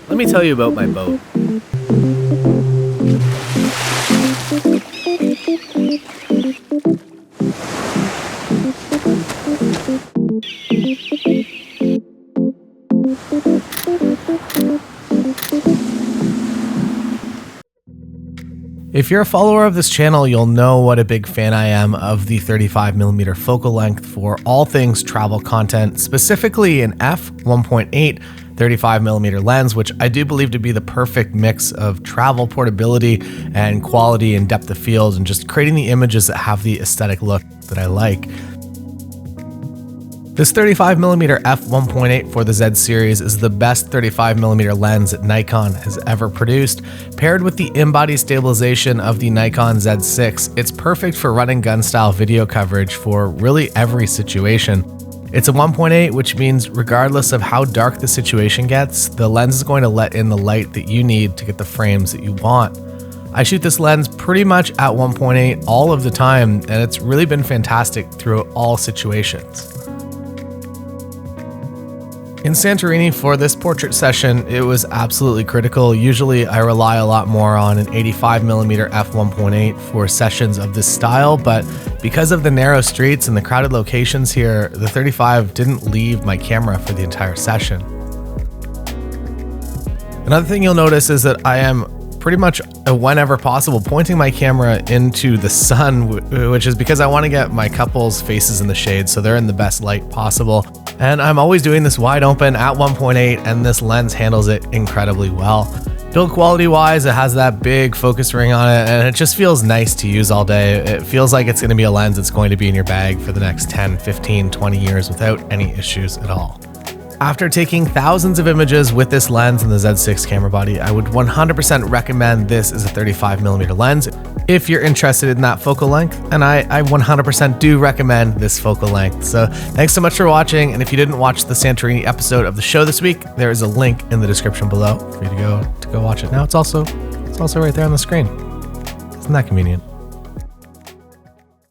let me tell you about my boat. If you're a follower of this channel, you'll know what a big fan I am of the 35mm focal length for all things travel content, specifically an F1.8 35mm lens, which I do believe to be the perfect mix of travel portability and quality and depth of field and just creating the images that have the aesthetic look that I like. This 35mm f1.8 for the Z series is the best 35mm lens that Nikon has ever produced. Paired with the in-body stabilization of the Nikon Z6, it's perfect for run-and-gun style video coverage for really every situation. It's a 1.8, which means regardless of how dark the situation gets, the lens is going to let in the light that you need to get the frames that you want. I shoot this lens pretty much at 1.8 all of the time, and it's really been fantastic through all situations. In Santorini for this portrait session, it was absolutely critical. Usually I rely a lot more on an 85mm f1.8 for sessions of this style, but because of the narrow streets and the crowded locations here, the 35 didn't leave my camera for the entire session. Another thing you'll notice is that I am pretty much whenever possible pointing my camera into the sun, which is because I want to get my couple's faces in the shade so they're in the best light possible. And I'm always doing this wide open at 1.8, and this lens handles it incredibly well. Build quality wise, it has that big focus ring on it, and it just feels nice to use all day. It feels like it's going to be a lens that's going to be in your bag for the next 10, 15, 20 years without any issues at all. After taking thousands of images with this lens and the Z6 camera body, I would 100% recommend this as a 35mm lens if you're interested in that focal length, and I 100% do recommend this focal length. So thanks so much for watching, and if you didn't watch the Santorini episode of the show this week, there is a link in the description below for you to go watch it. Now it's also right there on the screen. Isn't that convenient?